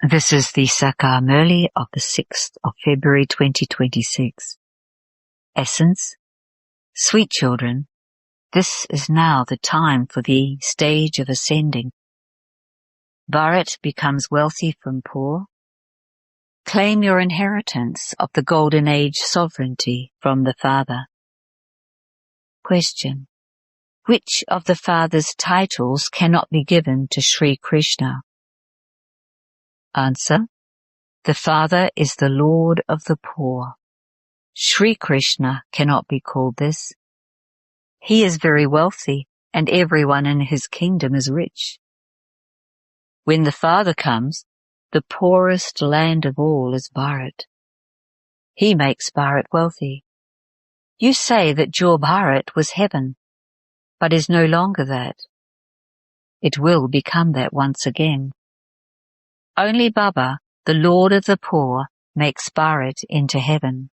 This is the English Murli of the 6th of February 2026. Essence: Sweet children, this is now the time for the stage of ascending. Bharat becomes wealthy from poor. Claim your inheritance of the Golden Age sovereignty from the Father. Question: which of the Father's titles cannot be given to Sri Krishna? Answer: the Father is the Lord of the poor. Sri Krishna cannot be called this. He is very wealthy, and everyone in his kingdom is rich. When the Father comes, the poorest land of all is Bharat. He makes Bharat wealthy. You say that your Bharat was heaven, but is no longer that. It will become that once again. Only Baba, the Lord of the poor, makes Bharat into heaven.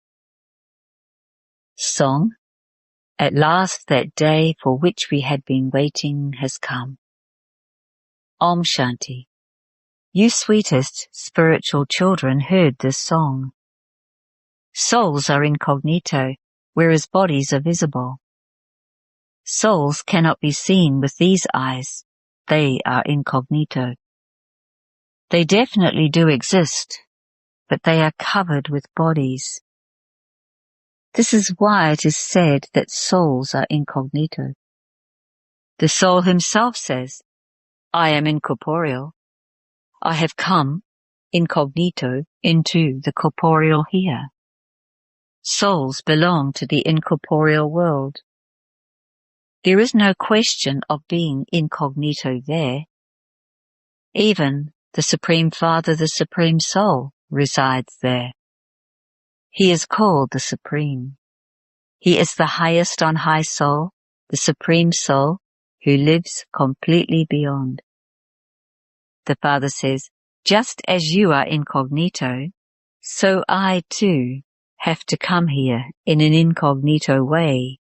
Song: At last that day for which we had been waiting has come. Om Shanti. You sweetest spiritual children heard this song. Souls are incognito, whereas bodies are visible. Souls cannot be seen with these eyes. They are incognito. They definitely do exist, but they are covered with bodies. This is why it is said that souls are incognito. The soul himself says, I am incorporeal. I have come, incognito, into the corporeal here. Souls belong to the incorporeal world. There is no question of being incognito there. Even the Supreme Father, the Supreme Soul, resides there. He is called the Supreme. He is the highest on high soul, the Supreme Soul, who lives completely beyond. The Father says, just as you are incognito, so I too have to come here in an incognito way.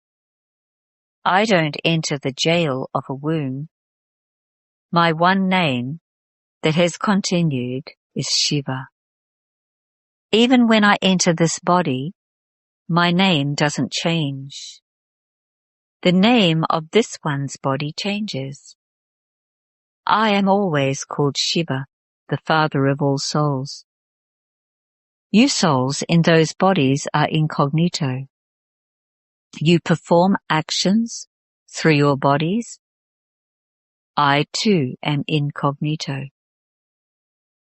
I don't enter the jail of a womb. My one name that has continued is Shiva. Even when I enter this body, my name doesn't change. The name of this one's body changes. I am always called Shiva, the Father of all souls. You souls in those bodies are incognito. You perform actions through your bodies. I too am incognito.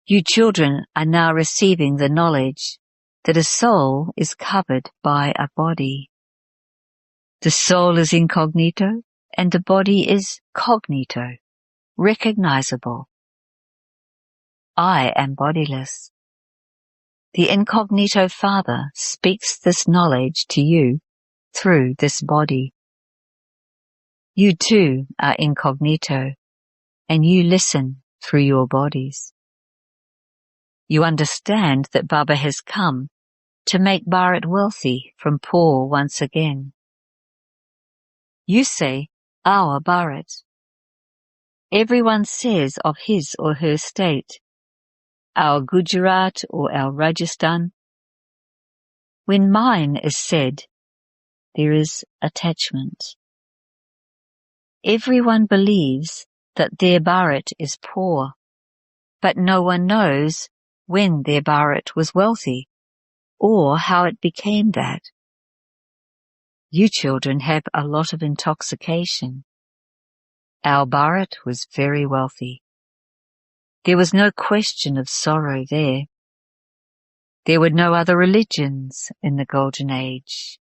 You children are now receiving the knowledge that a soul is covered by a body. The soul is incognito and the body is cognito, recognizable. I am bodiless. The incognito Father speaks this knowledge to you through this body. You too are incognito, and you listen through your bodies. You understand that Baba has come to make Bharat wealthy from poor once again. You say, our Bharat. Everyone says of his or her state, our Gujarat or our Rajasthan. When mine is said, there is attachment. Everyone believes that their Bharat is poor, but no one knows when their Bharat was wealthy, or how it became that. You children have a lot of intoxication. Our Bharat was very wealthy. There was no question of sorrow there. There were no other religions in the Golden Age.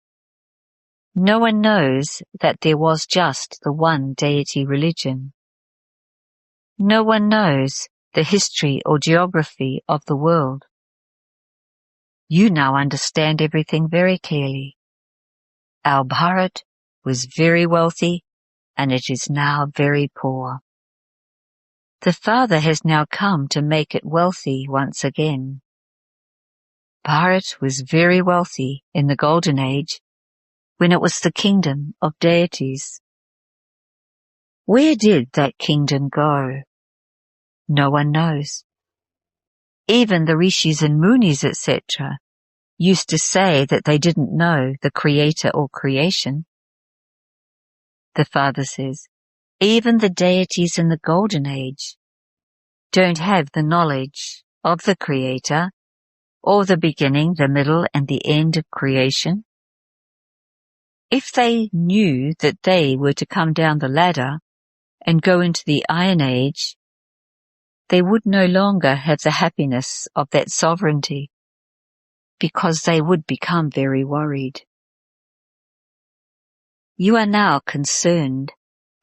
No one knows that there was just the one deity religion. No one knows the history or geography of the world. You now understand everything very clearly. Our Bharat was very wealthy, and it is now very poor. The Father has now come to make it wealthy once again. Bharat was very wealthy in the Golden Age, when it was the kingdom of deities. Where did that kingdom go? No one knows. Even the rishis and munis, etc., used to say that they didn't know the creator or creation. The Father says, even the deities in the Golden Age don't have the knowledge of the creator or the beginning, the middle, and the end of creation. If they knew that they were to come down the ladder and go into the Iron Age, they would no longer have the happiness of that sovereignty, because they would become very worried. You are now concerned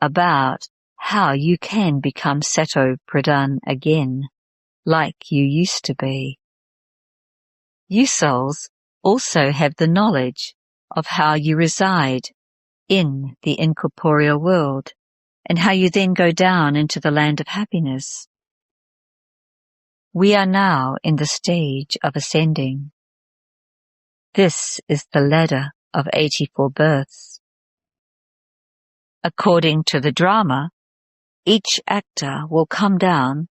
about how you can become Sato Pradhan again, like you used to be. You souls also have the knowledge of how you reside in the incorporeal world, and how you then go down into the land of happiness. We are now in the stage of ascending. This is the ladder of 84 births. According to the drama, each actor will come down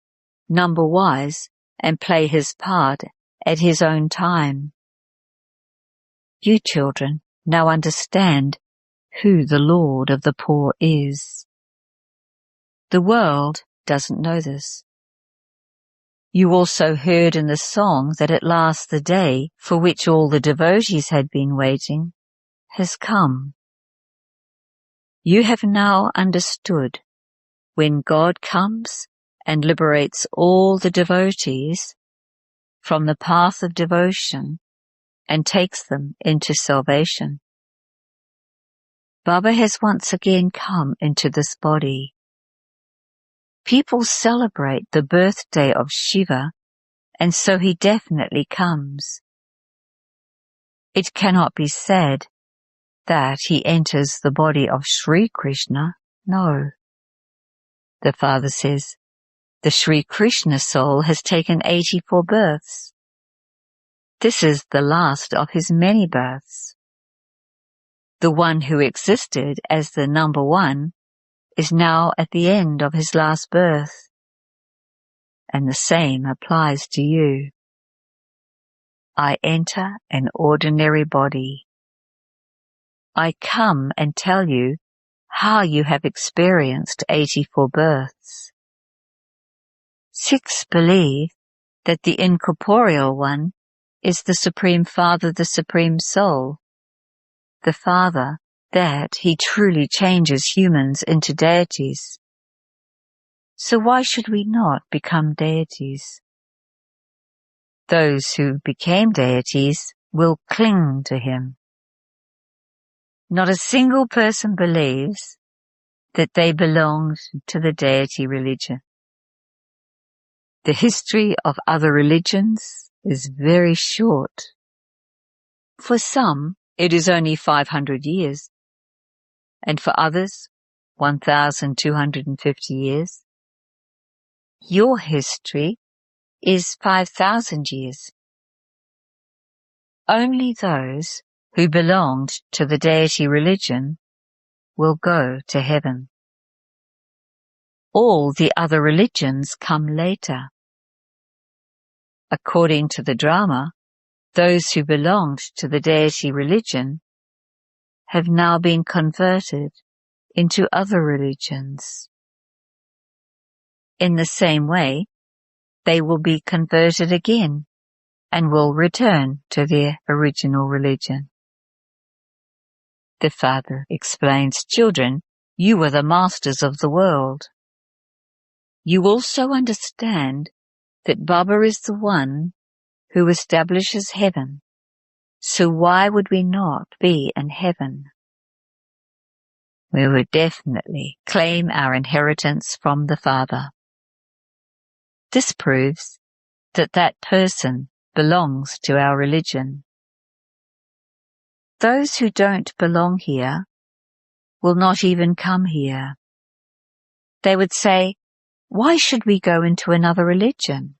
number-wise and play his part at his own time. You children now understand who the Lord of the poor is. The world doesn't know this. You also heard in the song that at last the day for which all the devotees had been waiting has come. You have now understood when God comes and liberates all the devotees from the path of devotion and takes them into salvation. Baba has once again come into this body. People celebrate the birthday of Shiva, and so he definitely comes. It cannot be said that he enters the body of Sri Krishna. No. The Father says, the Sri Krishna soul has taken 84 births. This is the last of his many births. The one who existed as the number one is now at the end of his last birth. And the same applies to you. I enter an ordinary body. I come and tell you how you have experienced 84 births. 6 believe that the incorporeal one is the Supreme Father, the Supreme Soul, the Father, that he truly changes humans into deities. So why should we not become deities? Those who became deities will cling to him. Not a single person believes that they belonged to the deity religion. The history of other religions is very short. For some, it is only 500 years, and for others, 1,250 years. Your history is 5,000 years. Only those who belonged to the deity religion will go to heaven. All the other religions come later. According to the drama, those who belonged to the deity religion have now been converted into other religions. In the same way, they will be converted again and will return to their original religion. The Father explains, children, you are the masters of the world. You also understand that Baba is the one who establishes heaven, so why would we not be in heaven? We would definitely claim our inheritance from the Father. This proves that that person belongs to our religion. Those who don't belong here will not even come here. They would say, why should we go into another religion?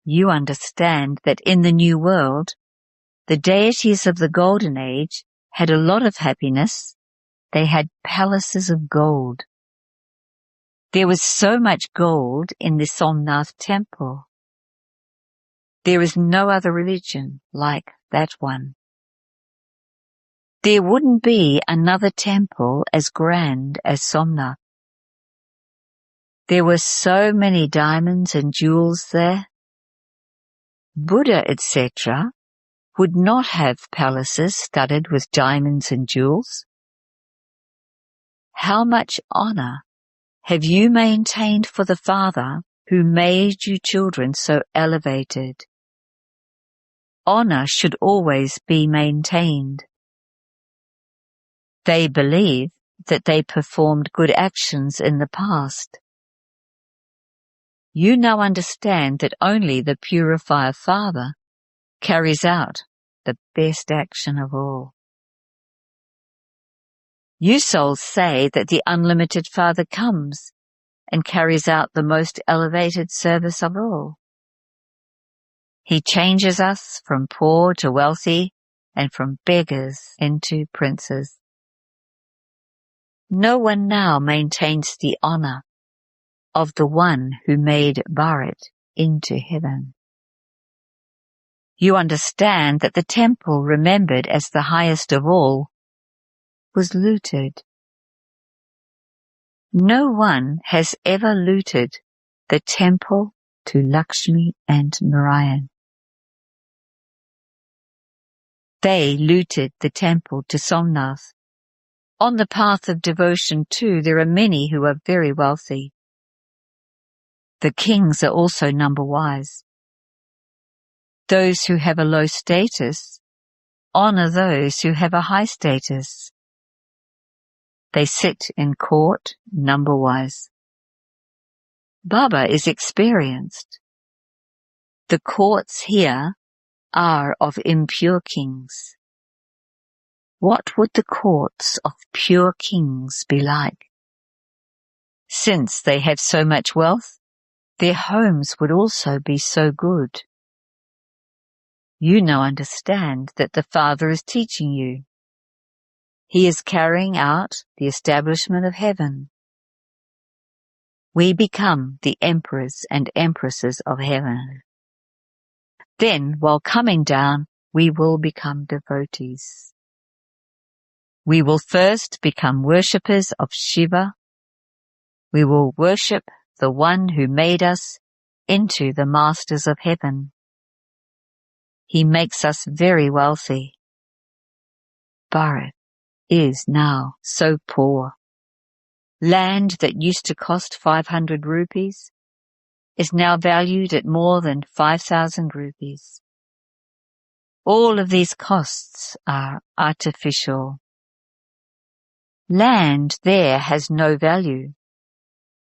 You understand that in the new world, the deities of the Golden Age had a lot of happiness. They had palaces of gold. There was so much gold in the Somnath temple. There is no other religion like that one. There wouldn't be another temple as grand as Somnath. There were so many diamonds and jewels there. Buddha, etc., would not have palaces studded with diamonds and jewels. How much honor have you maintained for the Father who made you children so elevated? Honor should always be maintained. They believe that they performed good actions in the past. You now understand that only the Purifier Father carries out the best action of all. You souls say that the unlimited Father comes and carries out the most elevated service of all. He changes us from poor to wealthy and from beggars into princes. No one now maintains the honor of the one who made Bharat into heaven. You understand that the temple remembered as the highest of all was looted. No one has ever looted the temple to Lakshmi and Narayan. They looted the temple to Somnath. On the path of devotion too, there are many who are very wealthy. The kings are also number-wise. Those who have a low status honor those who have a high status. They sit in court number-wise. Baba is experienced. The courts here are of impure kings. What would the courts of pure kings be like? Since they have so much wealth, their homes would also be so good. You now understand that the Father is teaching you. He is carrying out the establishment of heaven. We become the emperors and empresses of heaven. Then, while coming down, we will become devotees. We will first become worshippers of Shiva. We will worship the one who made us into the masters of heaven. He makes us very wealthy. Bharat is now so poor. Land that used to cost 500 rupees is now valued at more than 5,000 rupees. All of these costs are artificial. Land there has no value.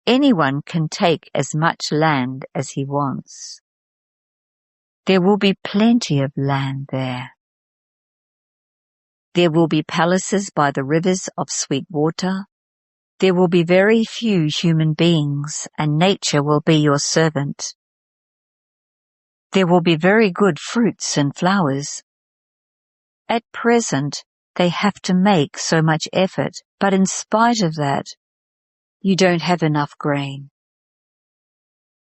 Anyone can take as much land as he wants. There will be plenty of land there. There will be palaces by the rivers of sweet water. There will be very few human beings, and nature will be your servant. There will be very good fruits and flowers. At present, they have to make so much effort, but in spite of that, you don't have enough grain.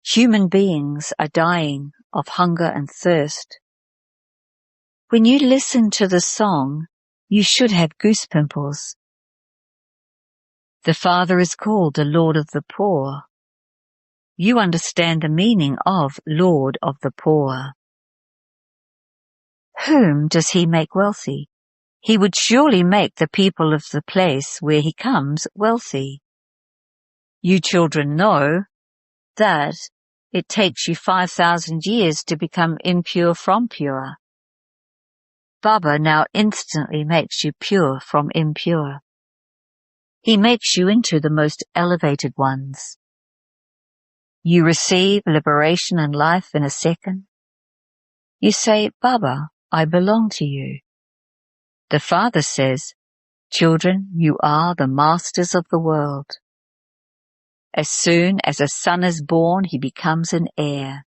Human beings are dying of hunger and thirst. When you listen to the song, you should have goose pimples. The Father is called the Lord of the Poor. You understand the meaning of Lord of the Poor. Whom does he make wealthy? He would surely make the people of the place where he comes wealthy. You children know that it takes you 5,000 years to become impure from pure. Baba now instantly makes you pure from impure. He makes you into the most elevated ones. You receive liberation and life in a second. You say, Baba, I belong to you. The Father says, children, you are the masters of the world. As soon as a son is born, he becomes an heir.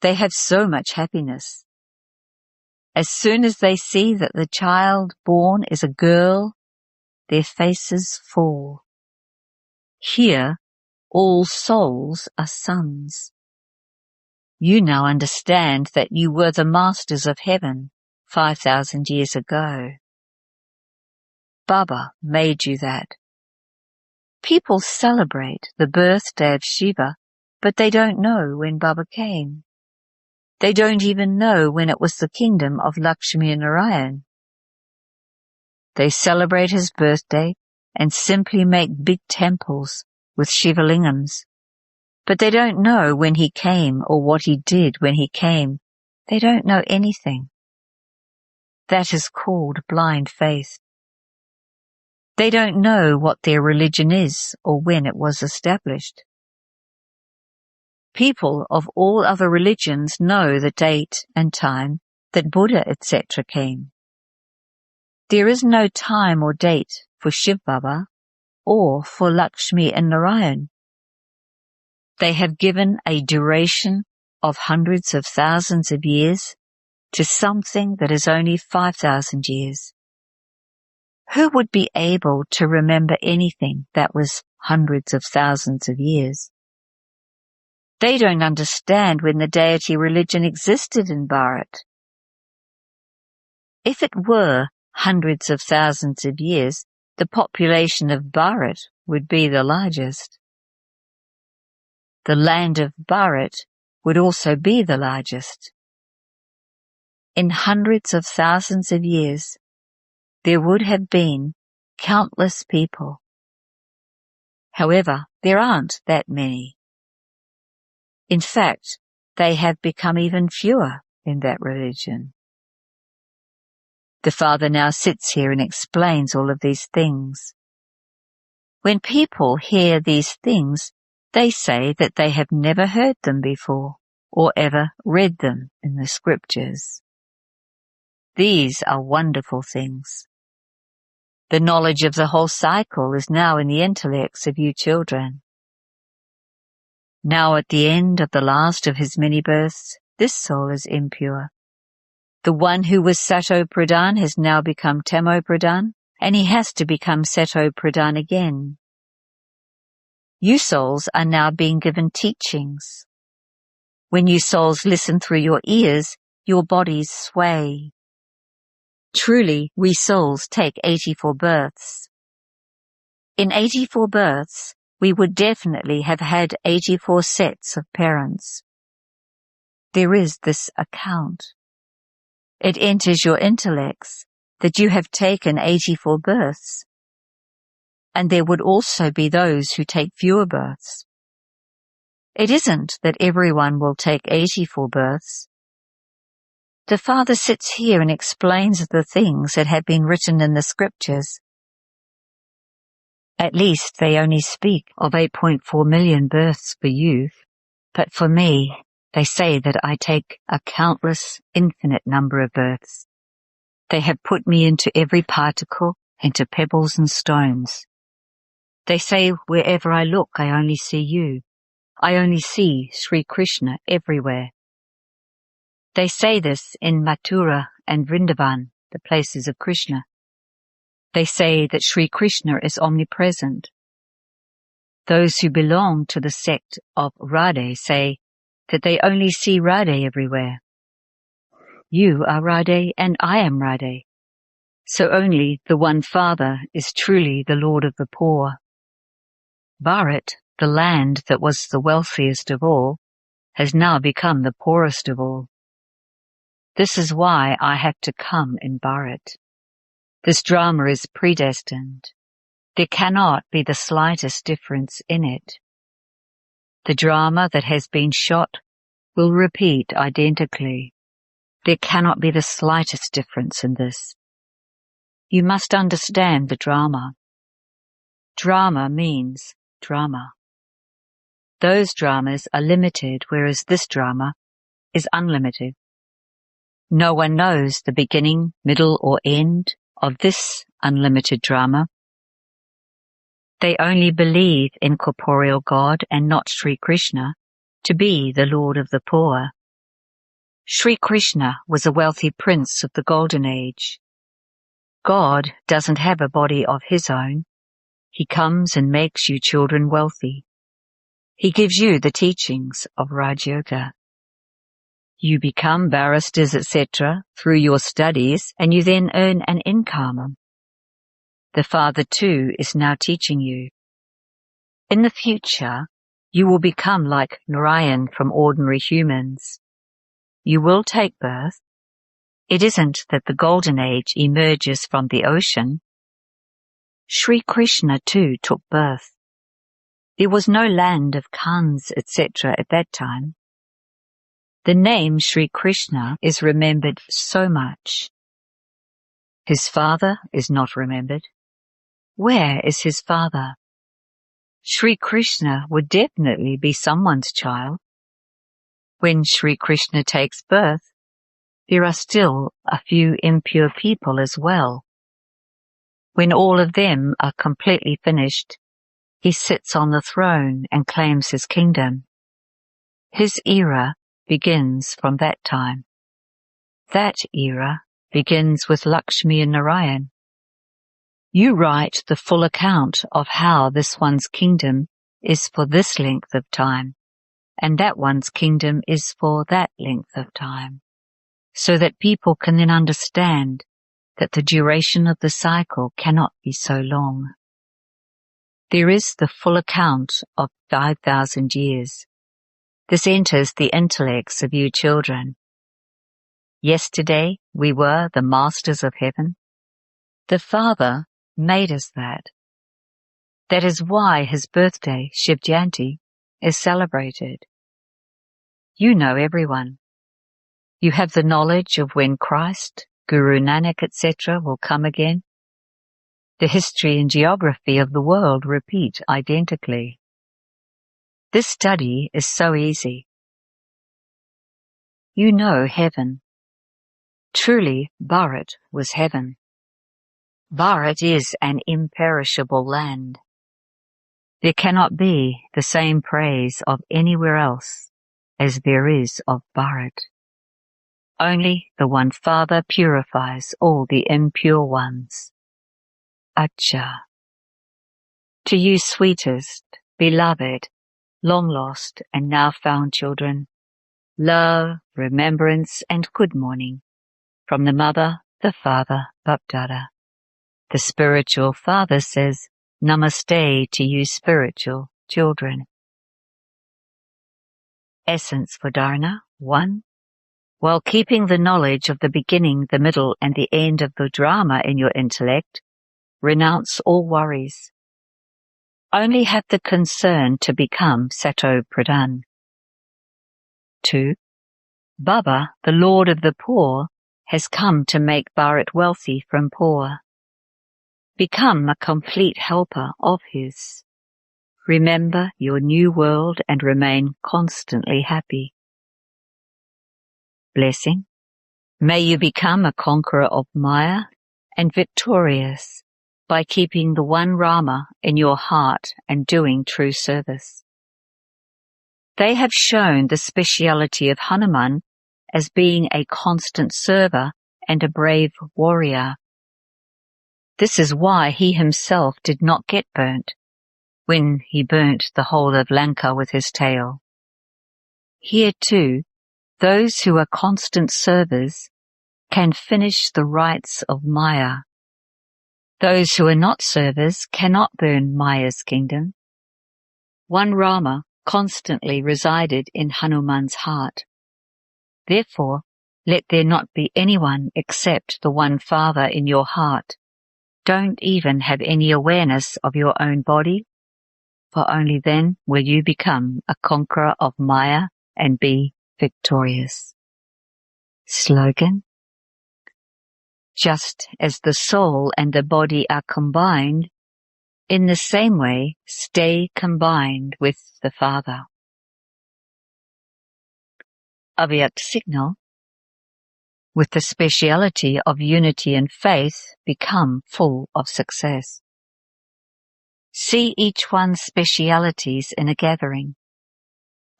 They have so much happiness. As soon as they see that the child born is a girl, their faces fall. Here, all souls are sons. You now understand that you were the masters of heaven 5,000 years ago. Baba made you that. People celebrate the birthday of Shiva, but they don't know when Baba came. They don't even know when it was the kingdom of Lakshmi and Narayan. They celebrate his birthday and simply make big temples with Shivalingams. But they don't know when he came or what he did when he came. They don't know anything. That is called blind faith. They don't know what their religion is or when it was established. People of all other religions know the date and time that Buddha etc. came. There is no time or date for Shiv Baba or for Lakshmi and Narayan. They have given a duration of hundreds of thousands of years to something that is only 5,000 years. Who would be able to remember anything that was hundreds of thousands of years? They don't understand when the deity religion existed in Bharat. If it were hundreds of thousands of years, the population of Bharat would be the largest. The land of Bharat would also be the largest. In hundreds of thousands of years, there would have been countless people. However, there aren't that many. In fact, they have become even fewer in that religion. The Father now sits here and explains all of these things. When people hear these things, they say that they have never heard them before or ever read them in the scriptures. These are wonderful things. The knowledge of the whole cycle is now in the intellects of you children. Now at the end of the last of his many births, this soul is impure. The one who was Sato Pradhan has now become Tamo Pradhan, and he has to become Sato Pradhan again. You souls are now being given teachings. When you souls listen through your ears, your bodies sway. Truly, we souls take 84 births. In 84 births, we would definitely have had 84 sets of parents. There is this account. It enters your intellects that you have taken 84 births. And there would also be those who take fewer births. It isn't that everyone will take 84 births. The Father sits here and explains the things that have been written in the scriptures. At least they only speak of 8.4 million births for you, but for me, they say that I take a countless, infinite number of births. They have put me into every particle, into pebbles and stones. They say wherever I look, I only see you. I only see Sri Krishna everywhere. They say this in Mathura and Vrindavan, the places of Krishna. They say that Sri Krishna is omnipresent. Those who belong to the sect of Radhe say that they only see Radhe everywhere. You are Radhe and I am Radhe. So only the one Father is truly the Lord of the poor. Bharat, the land that was the wealthiest of all, has now become the poorest of all. This is why I have to come in Bharat. This drama is predestined. There cannot be the slightest difference in it. The drama that has been shot will repeat identically. There cannot be the slightest difference in this. You must understand the drama. Drama means drama. Those dramas are limited, whereas this drama is unlimited. No one knows the beginning, middle, or end of this unlimited drama. They only believe in corporeal God and not Sri Krishna to be the Lord of the poor. Sri Krishna was a wealthy prince of the Golden Age. God doesn't have a body of his own. He comes and makes you children wealthy. He gives you the teachings of Raj Yoga. You become barristers, etc., through your studies, and you then earn an income. The Father, too, is now teaching you. In the future, you will become like Narayan from ordinary humans. You will take birth. It isn't that the Golden Age emerges from the ocean. Sri Krishna, too, took birth. There was no land of Khans, etc. at that time. The name Sri Krishna is remembered so much. His father is not remembered. Where is his father? Sri Krishna would definitely be someone's child. When Sri Krishna takes birth, there are still a few impure people as well. When all of them are completely finished, he sits on the throne and claims his kingdom. His era begins from that time. That era begins with Lakshmi and Narayan. You write the full account of how this one's kingdom is for this length of time, and that one's kingdom is for that length of time, so that people can then understand that the duration of the cycle cannot be so long. There is the full account of 5,000 years. This enters the intellects of you children. Yesterday we were the masters of heaven. The Father made us that. That is why his birthday, Shiv Jayanti, is celebrated. You know everyone. You have the knowledge of when Christ, Guru Nanak, etc. will come again. The history and geography of the world repeat identically. This study is so easy. You know heaven. Truly, Bharat was heaven. Bharat is an imperishable land. There cannot be the same praise of anywhere else as there is of Bharat. Only the one Father purifies all the impure ones. Acha. To you sweetest, beloved, long lost and now found children, love, remembrance and good morning from the Mother, the Father, Bapdada. The spiritual Father says, Namaste to you spiritual children. Essence for Dharana 1. While keeping the knowledge of the beginning, the middle and the end of the drama in your intellect, renounce all worries. Only have the concern to become Sato Pradhan. 2. Baba, the Lord of the poor, has come to make Bharat wealthy from poor. Become a complete helper of his. Remember your new world and remain constantly happy. Blessing. May you become a conqueror of Maya and victorious by keeping the one Rama in your heart and doing true service. They have shown the speciality of Hanuman as being a constant server and a brave warrior. This is why he himself did not get burnt when he burnt the whole of Lanka with his tail. Here too, those who are constant servers can finish the rites of Maya. Those who are not servers cannot burn Maya's kingdom. One Rama constantly resided in Hanuman's heart. Therefore, let there not be anyone except the one Father in your heart. Don't even have any awareness of your own body, for only then will you become a conqueror of Maya and be victorious. Slogan. Just as the soul and the body are combined, in the same way stay combined with the Father. Avyakt signal. With the speciality of unity and faith, become full of success. See each one's specialities in a gathering.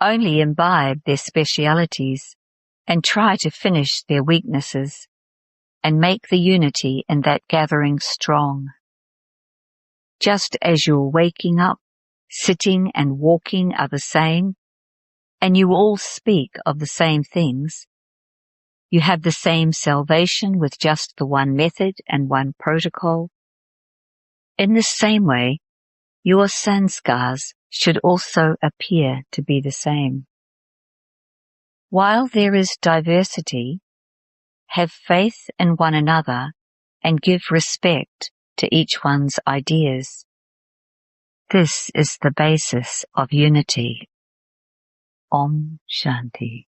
Only imbibe their specialities and try to finish their weaknesses and make the unity in that gathering strong. Just as your waking up, sitting and walking are the same, and you all speak of the same things. You have the same salvation with just the one method and one protocol. In the same way, your sanskars should also appear to be the same. While there is diversity, have faith in one another and give respect to each one's ideas. This is the basis of unity. Om Shanti.